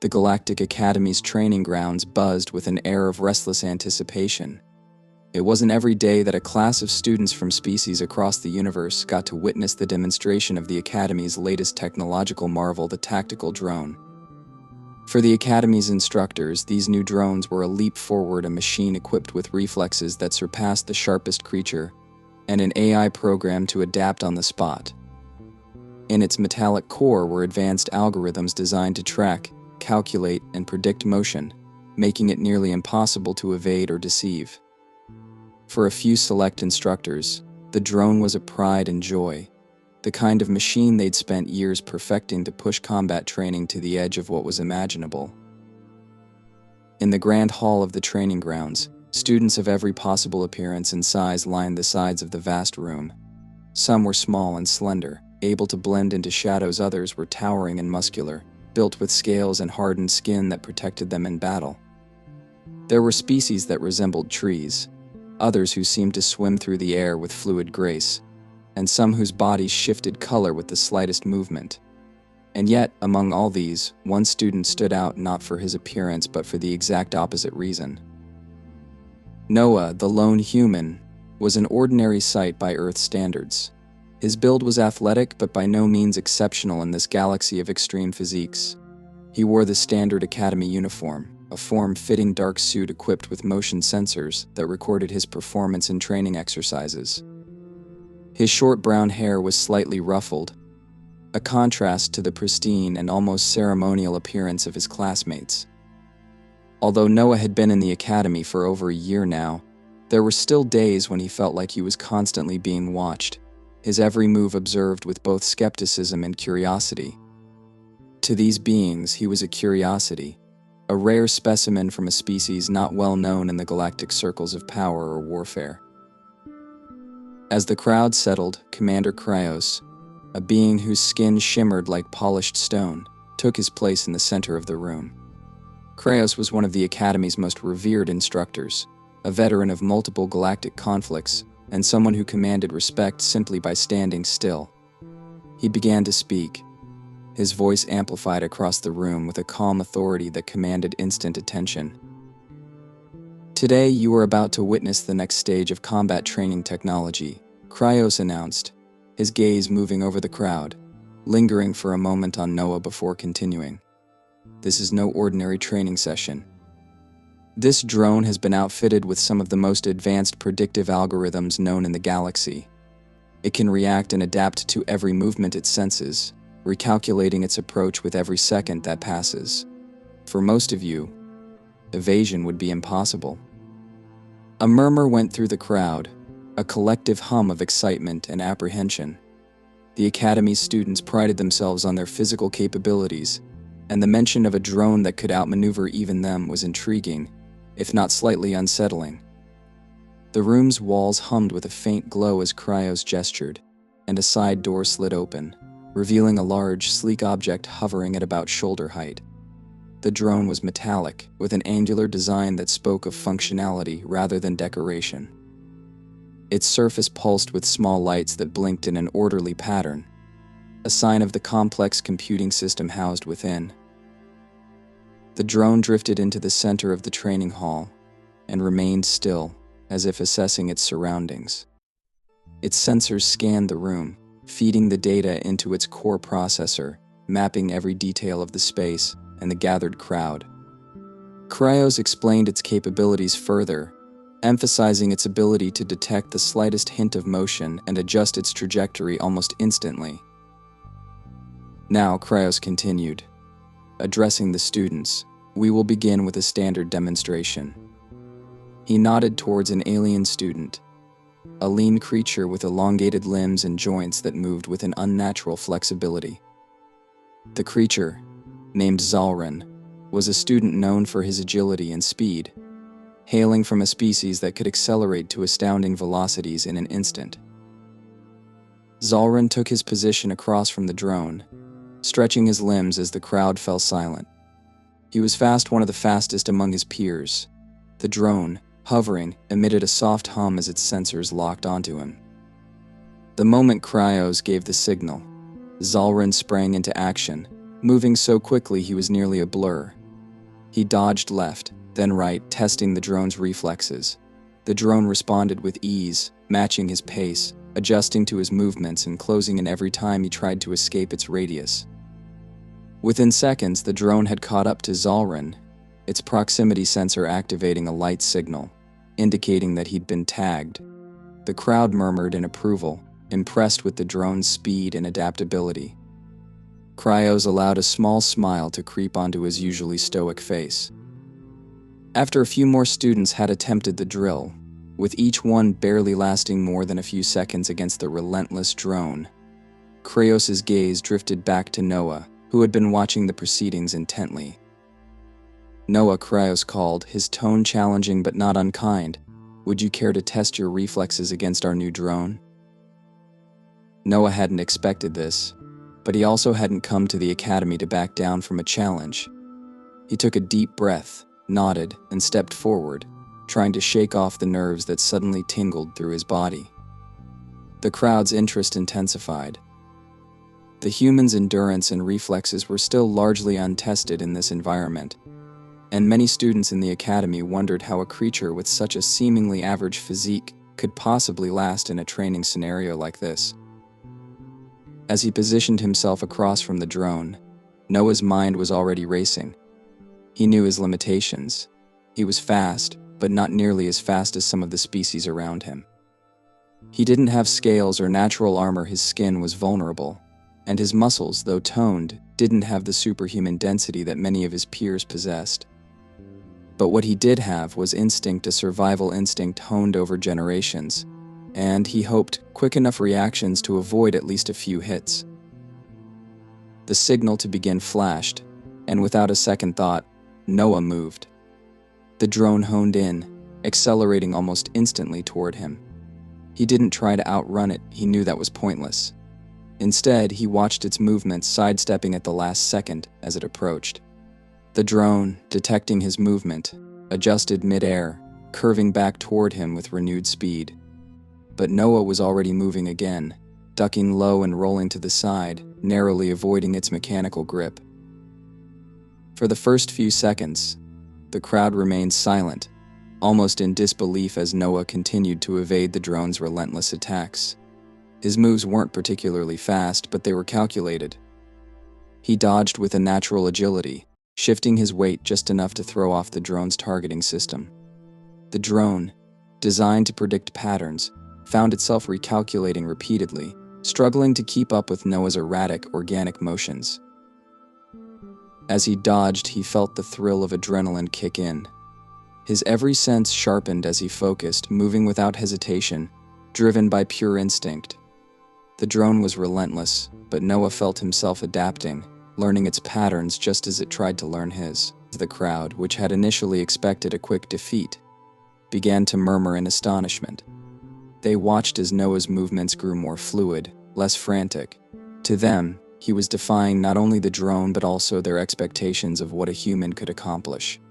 The Galactic Academy's training grounds buzzed with an air of restless anticipation. It wasn't every day that a class of students from species across the universe got to witness the demonstration of the Academy's latest technological marvel, the tactical drone. For the Academy's instructors, these new drones were a leap forward, a machine equipped with reflexes that surpassed the sharpest creature, and an AI program to adapt on the spot. In its metallic core were advanced algorithms designed to track, calculate, and predict motion, making it nearly impossible to evade or deceive. For a few select instructors, the drone was a pride and joy, the kind of machine they'd spent years perfecting to push combat training to the edge of what was imaginable. In the grand hall of the training grounds, students of every possible appearance and size lined the sides of the vast room. Some were small and slender, able to blend into shadows. Others were towering and muscular, built with scales and hardened skin that protected them in battle. There were species that resembled trees, others who seemed to swim through the air with fluid grace, and some whose bodies shifted color with the slightest movement. And yet, among all these, one student stood out, not for his appearance but for the exact opposite reason. Noah, the lone human, was an ordinary sight by Earth standards. His build was athletic but by no means exceptional in this galaxy of extreme physiques. He wore the standard Academy uniform, a form-fitting dark suit equipped with motion sensors that recorded his performance in training exercises. His short brown hair was slightly ruffled, a contrast to the pristine and almost ceremonial appearance of his classmates. Although Noah had been in the Academy for over a year now, there were still days when he felt like he was constantly being watched, his every move observed with both skepticism and curiosity. To these beings, he was a curiosity, a rare specimen from a species not well known in the galactic circles of power or warfare. As the crowd settled, Commander Kryos, a being whose skin shimmered like polished stone, took his place in the center of the room. Kryos was one of the Academy's most revered instructors, a veteran of multiple galactic conflicts, and someone who commanded respect simply by standing still. He began to speak, his voice amplified across the room with a calm authority that commanded instant attention. Today, you are about to witness the next stage of combat training technology, Kryos announced, his gaze moving over the crowd, lingering for a moment on Noah before continuing. This is no ordinary training session. This drone has been outfitted with some of the most advanced predictive algorithms known in the galaxy. It can react and adapt to every movement it senses, recalculating its approach with every second that passes. For most of you, evasion would be impossible. A murmur went through the crowd, a collective hum of excitement and apprehension. The Academy's students prided themselves on their physical capabilities, and the mention of a drone that could outmaneuver even them was intriguing, if not slightly unsettling. The room's walls hummed with a faint glow as Kryos gestured, and a side door slid open, revealing a large, sleek object hovering at about shoulder height. The drone was metallic, with an angular design that spoke of functionality rather than decoration. Its surface pulsed with small lights that blinked in an orderly pattern, a sign of the complex computing system housed within. The drone drifted into the center of the training hall and remained still, as if assessing its surroundings. Its sensors scanned the room, feeding the data into its core processor, mapping every detail of the space and the gathered crowd. Kryos explained its capabilities further, emphasizing its ability to detect the slightest hint of motion and adjust its trajectory almost instantly. Now, Kryos continued, addressing the students, we will begin with a standard demonstration. He nodded towards an alien student, a lean creature with elongated limbs and joints that moved with an unnatural flexibility. The creature, named Zalrin, was a student known for his agility and speed, hailing from a species that could accelerate to astounding velocities in an instant. Zalrin took his position across from the drone, stretching his limbs as the crowd fell silent. He was one of the fastest among his peers. The drone, hovering, emitted a soft hum as its sensors locked onto him. The moment Kryos gave the signal, Zalrin sprang into action, moving so quickly he was nearly a blur. He dodged left, then right, testing the drone's reflexes. The drone responded with ease, matching his pace, adjusting to his movements and closing in every time he tried to escape its radius. Within seconds, the drone had caught up to Zalrin, its proximity sensor activating a light signal, indicating that he'd been tagged. The crowd murmured in approval, impressed with the drone's speed and adaptability. Cryos allowed a small smile to creep onto his usually stoic face. After a few more students had attempted the drill, with each one barely lasting more than a few seconds against the relentless drone, Cryos' gaze drifted back to Noah, who had been watching the proceedings intently. "Noah," Cryos called, his tone challenging but not unkind. "Would you care to test your reflexes against our new drone?" Noah hadn't expected this, but he also hadn't come to the academy to back down from a challenge. He took a deep breath, nodded, and stepped forward, trying to shake off the nerves that suddenly tingled through his body. The crowd's interest intensified. The human's endurance and reflexes were still largely untested in this environment, and many students in the academy wondered how a creature with such a seemingly average physique could possibly last in a training scenario like this. As he positioned himself across from the drone, Noah's mind was already racing. He knew his limitations. He was fast, but not nearly as fast as some of the species around him. He didn't have scales or natural armor, his skin was vulnerable, and his muscles, though toned, didn't have the superhuman density that many of his peers possessed. But what he did have was instinct, a survival instinct honed over generations, and he hoped quick enough reactions to avoid at least a few hits. The signal to begin flashed, and without a second thought, Noah moved. The drone honed in, accelerating almost instantly toward him. He didn't try to outrun it, he knew that was pointless. Instead, he watched its movements, sidestepping at the last second as it approached. The drone, detecting his movement, adjusted mid-air, curving back toward him with renewed speed. But Noah was already moving again, ducking low and rolling to the side, narrowly avoiding its mechanical grip. For the first few seconds, the crowd remained silent, almost in disbelief as Noah continued to evade the drone's relentless attacks. His moves weren't particularly fast, but they were calculated. He dodged with a natural agility, shifting his weight just enough to throw off the drone's targeting system. The drone, designed to predict patterns, found itself recalculating repeatedly, struggling to keep up with Noah's erratic, organic motions. As he dodged, he felt the thrill of adrenaline kick in. His every sense sharpened as he focused, moving without hesitation, driven by pure instinct. The drone was relentless, but Noah felt himself adapting, learning its patterns just as it tried to learn his. The crowd, which had initially expected a quick defeat, began to murmur in astonishment. They watched as Noah's movements grew more fluid, less frantic. To them, he was defying not only the drone but also their expectations of what a human could accomplish.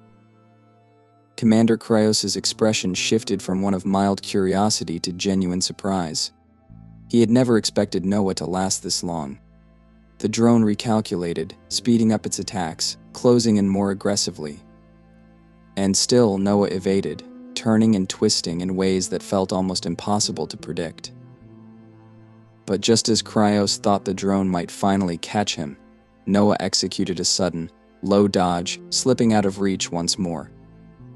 Commander Cryos' expression shifted from one of mild curiosity to genuine surprise. He had never expected Noah to last this long. The drone recalculated, speeding up its attacks, closing in more aggressively. And still Noah evaded, turning and twisting in ways that felt almost impossible to predict. But just as Cryos thought the drone might finally catch him, Noah executed a sudden, low dodge, slipping out of reach once more.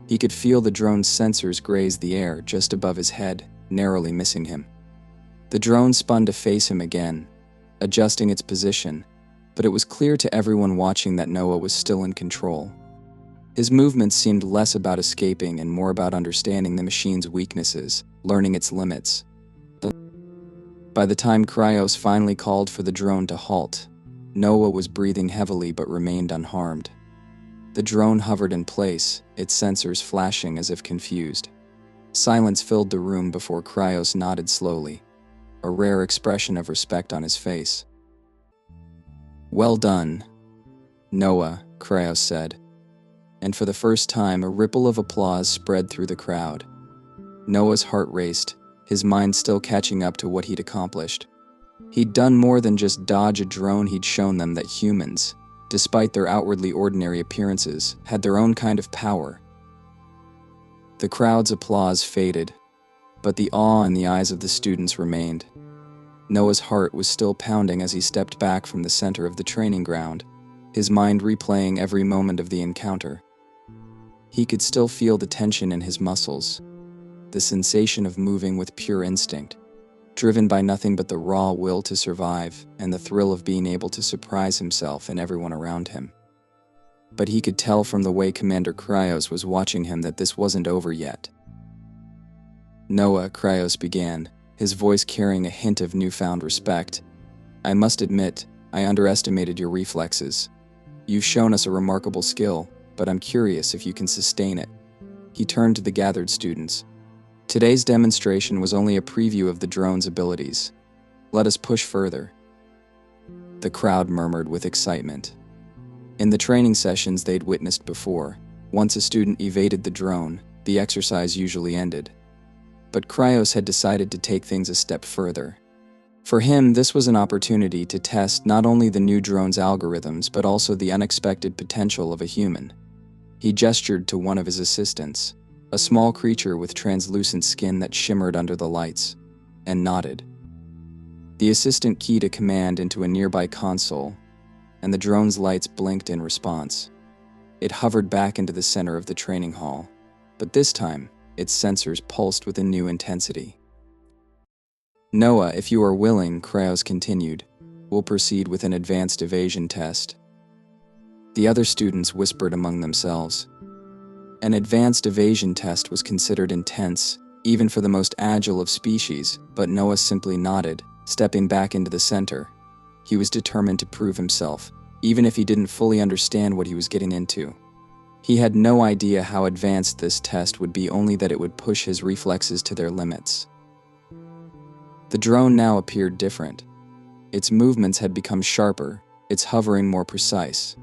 He could feel the drone's sensors graze the air just above his head, narrowly missing him. The drone spun to face him again, adjusting its position, but it was clear to everyone watching that Noah was still in control. His movements seemed less about escaping and more about understanding the machine's weaknesses, learning its limits. By the time Cryos finally called for the drone to halt, Noah was breathing heavily but remained unharmed. The drone hovered in place, its sensors flashing as if confused. Silence filled the room before Cryos nodded slowly, a rare expression of respect on his face. "Well done, Noah," Cryos said, and for the first time a ripple of applause spread through the crowd. Noah's heart raced, his mind still catching up to what he'd accomplished. He'd done more than just dodge a drone, he'd shown them that humans, despite their outwardly ordinary appearances, had their own kind of power. The crowd's applause faded, but the awe in the eyes of the students remained. Noah's heart was still pounding as he stepped back from the center of the training ground, his mind replaying every moment of the encounter. He could still feel the tension in his muscles, the sensation of moving with pure instinct, driven by nothing but the raw will to survive and the thrill of being able to surprise himself and everyone around him. But he could tell from the way Commander Kryos was watching him that this wasn't over yet. "Noah," Kryos began, his voice carrying a hint of newfound respect, "I must admit, I underestimated your reflexes. You've shown us a remarkable skill, but I'm curious if you can sustain it." He turned to the gathered students. "Today's demonstration was only a preview of the drone's abilities. Let us push further." The crowd murmured with excitement. In the training sessions they'd witnessed before, once a student evaded the drone, the exercise usually ended. But Kryos had decided to take things a step further. For him, this was an opportunity to test not only the new drone's algorithms, but also the unexpected potential of a human. He gestured to one of his assistants, a small creature with translucent skin that shimmered under the lights, and nodded. The assistant keyed a command into a nearby console, and the drone's lights blinked in response. It hovered back into the center of the training hall, but this time, its sensors pulsed with a new intensity. "Noah, if you are willing," Kryos continued, "we'll proceed with an advanced evasion test." The other students whispered among themselves. An advanced evasion test was considered intense, even for the most agile of species, but Noah simply nodded, stepping back into the center. He was determined to prove himself, even if he didn't fully understand what he was getting into. He had no idea how advanced this test would be, only that it would push his reflexes to their limits. The drone now appeared different. Its movements had become sharper, its hovering more precise.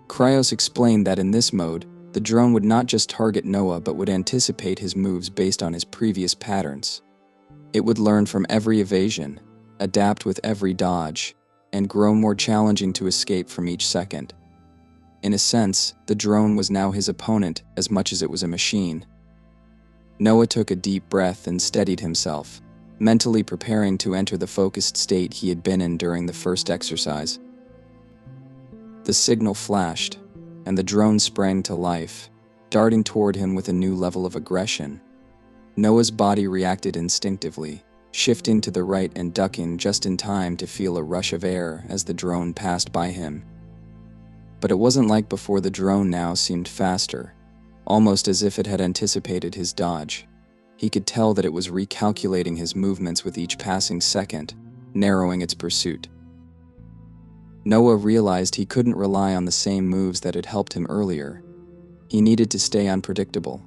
Kryos explained that in this mode, the drone would not just target Noah but would anticipate his moves based on his previous patterns. It would learn from every evasion, adapt with every dodge, and grow more challenging to escape from each second. In a sense, the drone was now his opponent as much as it was a machine. Noah took a deep breath and steadied himself, mentally preparing to enter the focused state he had been in during the first exercise. The signal flashed, and the drone sprang to life, darting toward him with a new level of aggression. Noah's body reacted instinctively, shifting to the right and ducking just in time to feel a rush of air as the drone passed by him. But it wasn't like before. The drone now seemed faster, almost as if it had anticipated his dodge. He could tell that it was recalculating his movements with each passing second, narrowing its pursuit. Noah realized he couldn't rely on the same moves that had helped him earlier. He needed to stay unpredictable.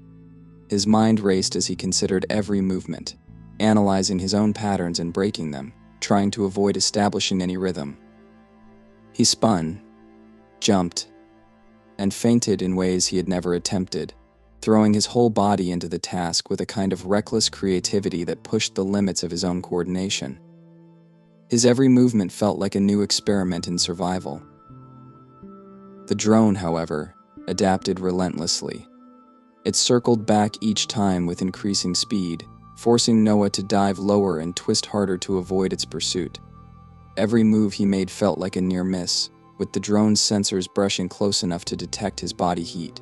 His mind raced as he considered every movement, analyzing his own patterns and breaking them, trying to avoid establishing any rhythm. He spun, jumped, and feinted in ways he had never attempted, throwing his whole body into the task with a kind of reckless creativity that pushed the limits of his own coordination. His every movement felt like a new experiment in survival. The drone, however, adapted relentlessly. It circled back each time with increasing speed, forcing Noah to dive lower and twist harder to avoid its pursuit. Every move he made felt like a near miss, with the drone's sensors brushing close enough to detect his body heat.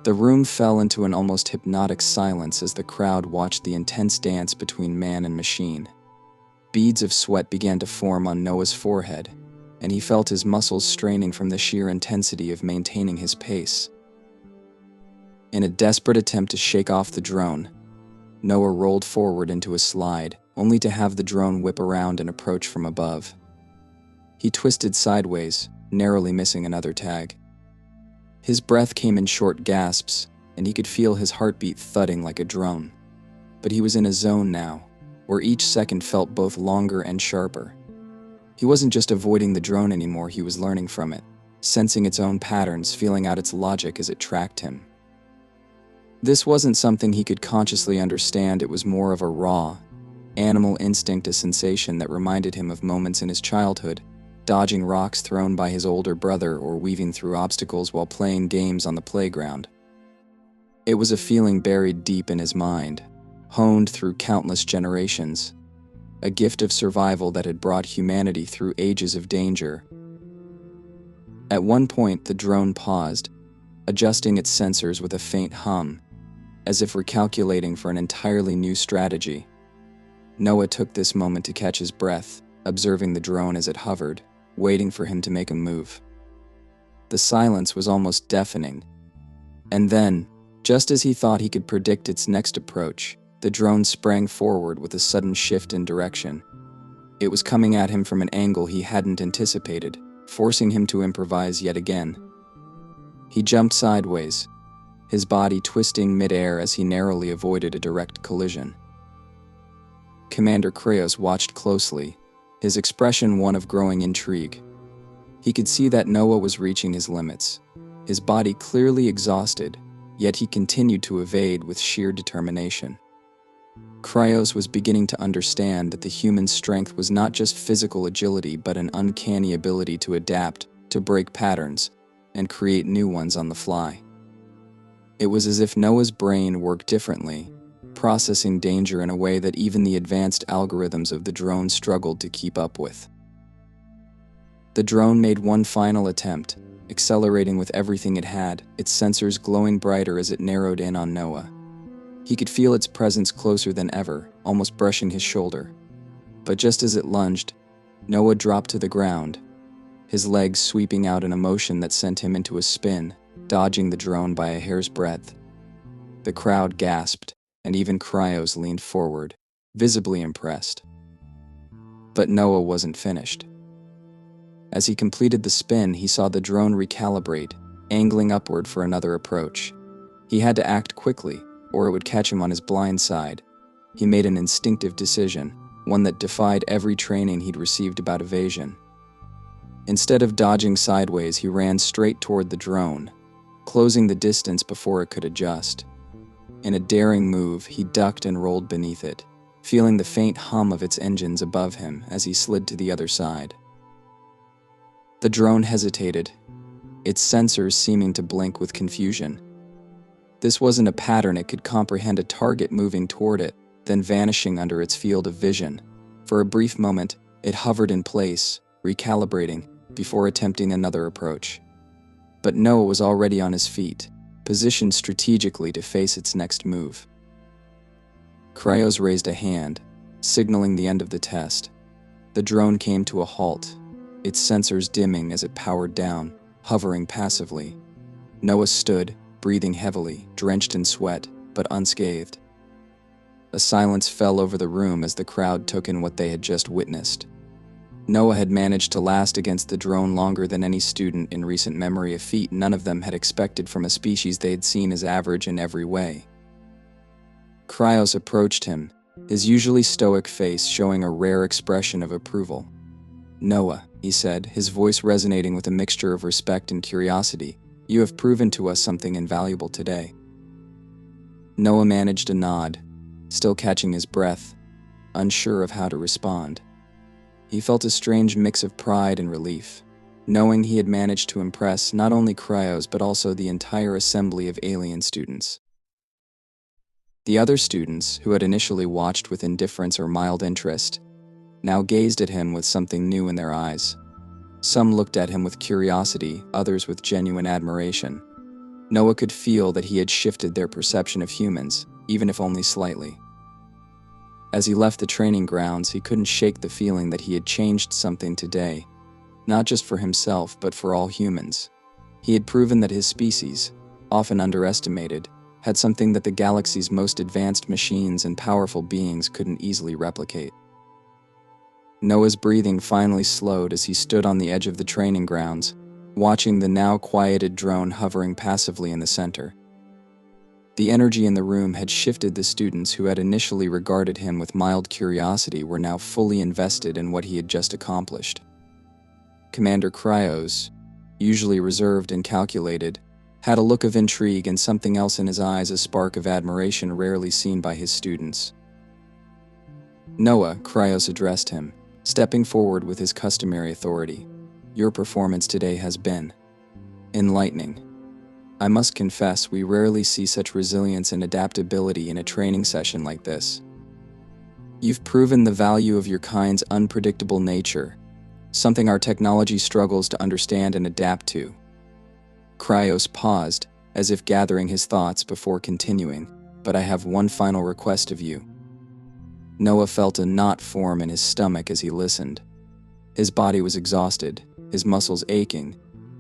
The room fell into an almost hypnotic silence as the crowd watched the intense dance between man and machine. Beads of sweat began to form on Noah's forehead, and he felt his muscles straining from the sheer intensity of maintaining his pace. In a desperate attempt to shake off the drone, Noah rolled forward into a slide, only to have the drone whip around and approach from above. He twisted sideways, narrowly missing another tag. His breath came in short gasps, and he could feel his heartbeat thudding like a drum. But he was in a zone now, where each second felt both longer and sharper. He wasn't just avoiding the drone anymore, he was learning from it, sensing its own patterns, feeling out its logic as it tracked him. This wasn't something he could consciously understand, it was more of a raw, animal instinct, a sensation that reminded him of moments in his childhood, dodging rocks thrown by his older brother or weaving through obstacles while playing games on the playground. It was a feeling buried deep in his mind, honed through countless generations, a gift of survival that had brought humanity through ages of danger. At one point, the drone paused, adjusting its sensors with a faint hum, as if recalculating for an entirely new strategy. Noah took this moment to catch his breath, observing the drone as it hovered, waiting for him to make a move. The silence was almost deafening. And then, just as he thought he could predict its next approach, the drone sprang forward with a sudden shift in direction. It was coming at him from an angle he hadn't anticipated, forcing him to improvise yet again. He jumped sideways, his body twisting mid-air as he narrowly avoided a direct collision. Commander Kraos watched closely, his expression one of growing intrigue. He could see that Noah was reaching his limits, his body clearly exhausted, yet he continued to evade with sheer determination. Kraos was beginning to understand that the human strength was not just physical agility but an uncanny ability to adapt, to break patterns, and create new ones on the fly. It was as if Noah's brain worked differently, processing danger in a way that even the advanced algorithms of the drone struggled to keep up with. The drone made one final attempt, accelerating with everything it had, its sensors glowing brighter as it narrowed in on Noah. He could feel its presence closer than ever, almost brushing his shoulder. But just as it lunged, Noah dropped to the ground, his legs sweeping out in a motion that sent him into a spin, dodging the drone by a hair's breadth. The crowd gasped, and even Kraos leaned forward, visibly impressed. But Noah wasn't finished. As he completed the spin, he saw the drone recalibrate, angling upward for another approach. He had to act quickly, or it would catch him on his blind side. He made an instinctive decision, one that defied every training he'd received about evasion. Instead of dodging sideways, he ran straight toward the drone, closing the distance before it could adjust. In a daring move, he ducked and rolled beneath it, feeling the faint hum of its engines above him as he slid to the other side. The drone hesitated, its sensors seeming to blink with confusion. This wasn't a pattern it could comprehend, a target moving toward it, then vanishing under its field of vision. For a brief moment, it hovered in place, recalibrating, before attempting another approach. But Noah was already on his feet, positioned strategically to face its next move. Kraos raised a hand, signaling the end of the test. The drone came to a halt, its sensors dimming as it powered down, hovering passively. Noah stood, breathing heavily, drenched in sweat, but unscathed. A silence fell over the room as the crowd took in what they had just witnessed. Noah had managed to last against the drone longer than any student in recent memory, a feat none of them had expected from a species they'd seen as average in every way. Kraos approached him, his usually stoic face showing a rare expression of approval. "Noah," he said, his voice resonating with a mixture of respect and curiosity, "you have proven to us something invaluable today." Noah managed a nod, still catching his breath, unsure of how to respond. He felt a strange mix of pride and relief, knowing he had managed to impress not only Kraos but also the entire assembly of alien students. The other students, who had initially watched with indifference or mild interest, now gazed at him with something new in their eyes. Some looked at him with curiosity, others with genuine admiration. Noah could feel that he had shifted their perception of humans, even if only slightly. As he left the training grounds, he couldn't shake the feeling that he had changed something today, not just for himself but for all humans. He had proven that his species, often underestimated, had something that the galaxy's most advanced machines and powerful beings couldn't easily replicate. Noah's breathing finally slowed as he stood on the edge of the training grounds, watching the now quieted drone hovering passively in the center. The energy in the room had shifted. The students who had initially regarded him with mild curiosity were now fully invested in what he had just accomplished. Commander Kraos, usually reserved and calculated, had a look of intrigue and something else in his eyes, a spark of admiration rarely seen by his students. "Noah," Kraos addressed him, stepping forward with his customary authority, Your performance today has been enlightening. I must confess, we rarely see such resilience and adaptability in a training session like this. You've proven the value of your kind's unpredictable nature, something our technology struggles to understand and adapt to. Cryos paused, as if gathering his thoughts before continuing, but I have one final request of you. Noah felt a knot form in his stomach as he listened. His body was exhausted, his muscles aching,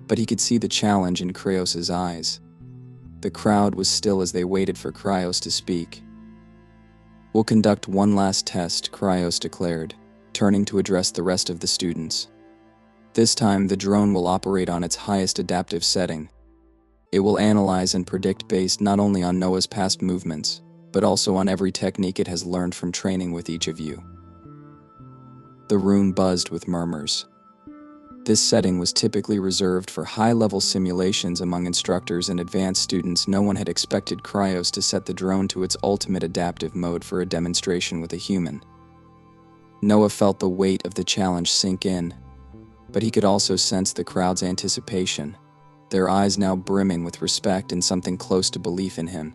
but he could see the challenge in Cryos' eyes. The crowd was still as they waited for Cryos to speak. We'll conduct one last test, Cryos declared, turning to address the rest of the students. This time, the drone will operate on its highest adaptive setting. It will analyze and predict based not only on Noah's past movements, but also on every technique it has learned from training with each of you. The room buzzed with murmurs. This setting was typically reserved for high-level simulations among instructors and advanced students. No one had expected Cryos to set the drone to its ultimate adaptive mode for a demonstration with a human. Noah felt the weight of the challenge sink in, but he could also sense the crowd's anticipation, their eyes now brimming with respect and something close to belief in him.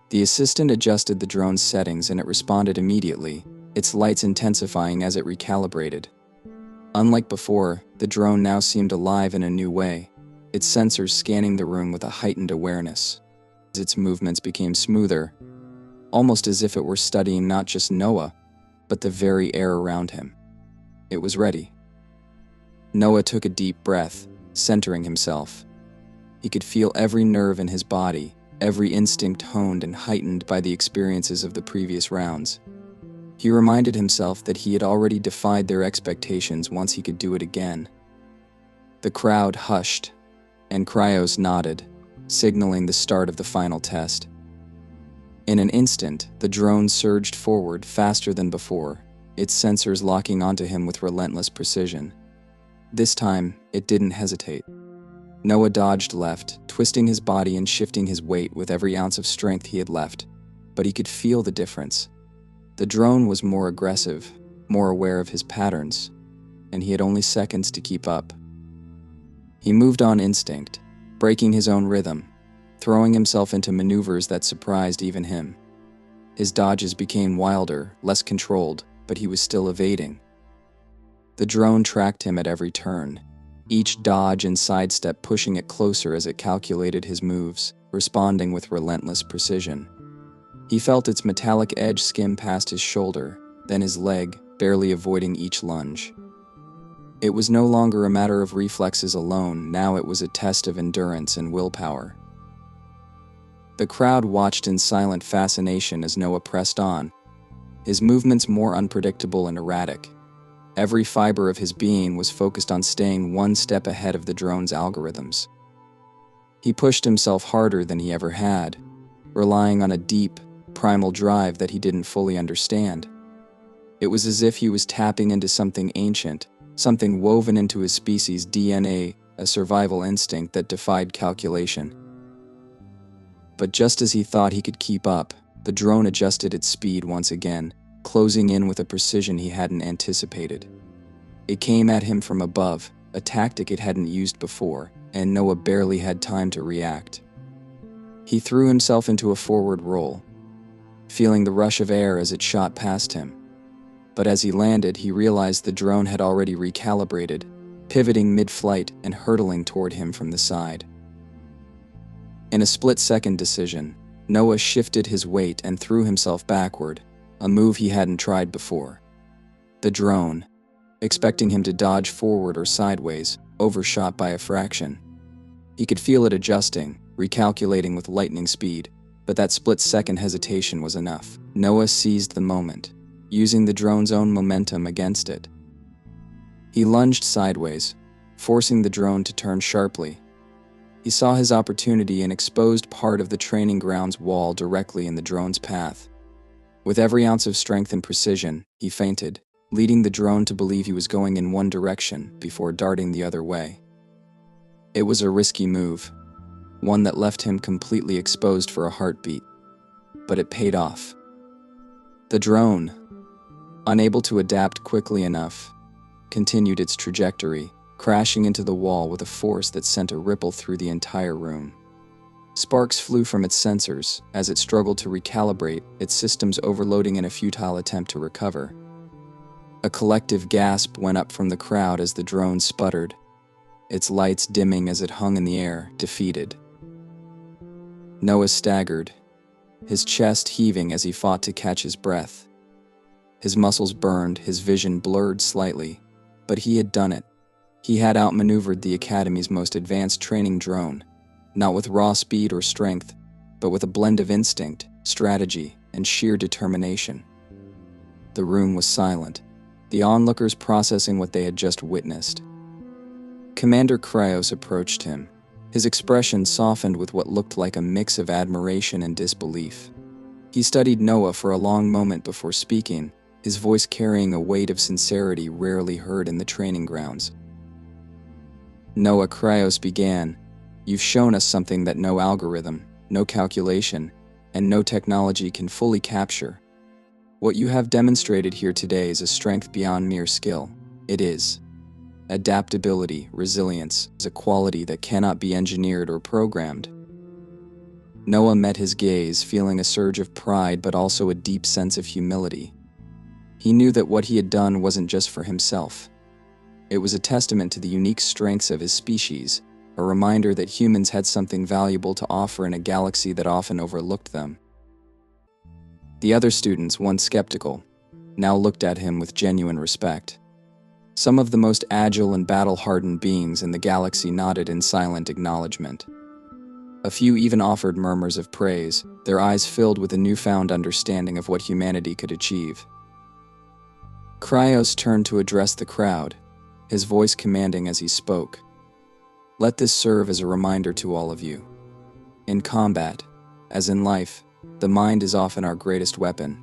The assistant adjusted the drone's settings and it responded immediately, its lights intensifying as it recalibrated. Unlike before, the drone now seemed alive in a new way, its sensors scanning the room with a heightened awareness. Its movements became smoother, almost as if it were studying not just Noah, but the very air around him. It was ready. Noah took a deep breath, centering himself. He could feel every nerve in his body, every instinct honed and heightened by the experiences of the previous rounds. He reminded himself that he had already defied their expectations once he could do it again. The crowd hushed, and Cryos nodded, signaling the start of the final test. In an instant, the drone surged forward faster than before, its sensors locking onto him with relentless precision. This time, it didn't hesitate. Noah dodged left, twisting his body and shifting his weight with every ounce of strength he had left, but he could feel the difference. The drone was more aggressive, more aware of his patterns, and he had only seconds to keep up. He moved on instinct, breaking his own rhythm, throwing himself into maneuvers that surprised even him. His dodges became wilder, less controlled, but he was still evading. The drone tracked him at every turn, each dodge and sidestep pushing it closer as it calculated his moves, responding with relentless precision. He felt its metallic edge skim past his shoulder, then his leg, barely avoiding each lunge. It was no longer a matter of reflexes alone, now it was a test of endurance and willpower. The crowd watched in silent fascination as Noah pressed on, his movements more unpredictable and erratic. Every fiber of his being was focused on staying one step ahead of the drone's algorithms. He pushed himself harder than he ever had, relying on a deep, primal drive that he didn't fully understand. It was as if he was tapping into something ancient, something woven into his species' DNA, a survival instinct that defied calculation. But just as he thought he could keep up, the drone adjusted its speed once again, closing in with a precision he hadn't anticipated. It came at him from above, a tactic it hadn't used before, and Noah barely had time to react. He threw himself into a forward roll, feeling the rush of air as it shot past him. But as he landed, he realized the drone had already recalibrated, pivoting mid-flight and hurtling toward him from the side. In a split-second decision, Noah shifted his weight and threw himself backward, a move he hadn't tried before. The drone, expecting him to dodge forward or sideways, overshot by a fraction. He could feel it adjusting, recalculating with lightning speed, but that split-second hesitation was enough. Noah seized the moment, using the drone's own momentum against it. He lunged sideways, forcing the drone to turn sharply. He saw his opportunity and exposed part of the training ground's wall directly in the drone's path. With every ounce of strength and precision, he feinted, leading the drone to believe he was going in one direction before darting the other way. It was a risky move, one that left him completely exposed for a heartbeat, but it paid off. The drone, unable to adapt quickly enough, continued its trajectory, crashing into the wall with a force that sent a ripple through the entire room. Sparks flew from its sensors as it struggled to recalibrate, its systems overloading in a futile attempt to recover. A collective gasp went up from the crowd as the drone sputtered, its lights dimming as it hung in the air, defeated. Noah staggered, his chest heaving as he fought to catch his breath. His muscles burned, his vision blurred slightly, but he had done it. He had outmaneuvered the Academy's most advanced training drone, not with raw speed or strength, but with a blend of instinct, strategy, and sheer determination. The room was silent, the onlookers processing what they had just witnessed. Commander Kryos approached him, his expression softened with what looked like a mix of admiration and disbelief. He studied Noah for a long moment before speaking, his voice carrying a weight of sincerity rarely heard in the training grounds. Noah, Kryos began, "You've shown us something that no algorithm, no calculation, and no technology can fully capture. What you have demonstrated here today is a strength beyond mere skill. It is adaptability, resilience, is a quality that cannot be engineered or programmed." Noah met his gaze, feeling a surge of pride but also a deep sense of humility. He knew that what he had done wasn't just for himself. It was a testament to the unique strengths of his species, a reminder that humans had something valuable to offer in a galaxy that often overlooked them. The other students, once skeptical, now looked at him with genuine respect. Some of the most agile and battle-hardened beings in the galaxy nodded in silent acknowledgement. A few even offered murmurs of praise, their eyes filled with a newfound understanding of what humanity could achieve. Kryos turned to address the crowd, his voice commanding as he spoke. "Let this serve as a reminder to all of you. In combat, as in life, the mind is often our greatest weapon.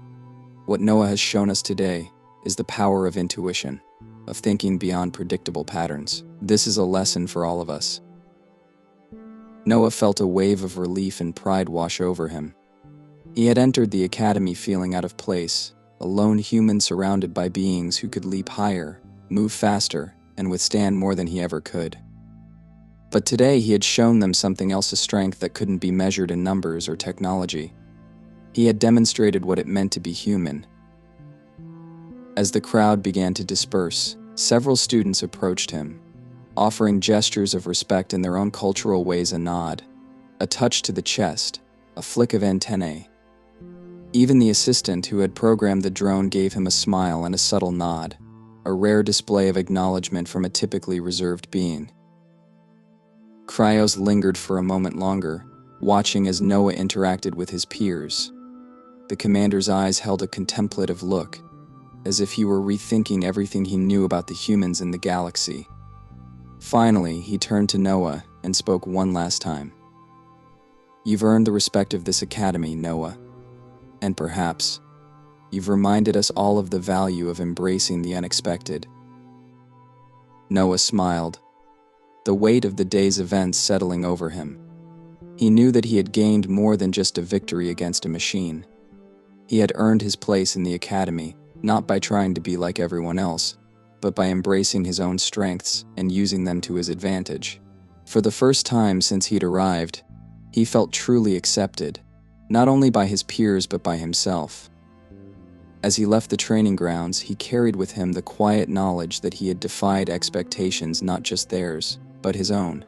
What Noah has shown us today is the power of intuition, of thinking beyond predictable patterns. This is a lesson for all of us." Noah felt a wave of relief and pride wash over him. He had entered the Academy feeling out of place, a lone human surrounded by beings who could leap higher, move faster, and withstand more than he ever could. But today he had shown them something else, a strength that couldn't be measured in numbers or technology. He had demonstrated what it meant to be human. As the crowd began to disperse, several students approached him, offering gestures of respect in their own cultural ways, a nod, a touch to the chest, a flick of antennae. Even the assistant who had programmed the drone gave him a smile and a subtle nod, a rare display of acknowledgement from a typically reserved being. Kryos lingered for a moment longer, watching as Noah interacted with his peers. The commander's eyes held a contemplative look, as if he were rethinking everything he knew about the humans in the galaxy. Finally, he turned to Noah and spoke one last time. "You've earned the respect of this Academy, Noah. And perhaps, you've reminded us all of the value of embracing the unexpected." Noah smiled, the weight of the day's events settling over him. He knew that he had gained more than just a victory against a machine. He had earned his place in the Academy, not by trying to be like everyone else, but by embracing his own strengths and using them to his advantage. For the first time since he'd arrived, he felt truly accepted, not only by his peers but by himself. As he left the training grounds, he carried with him the quiet knowledge that he had defied expectations, not just theirs, but his own.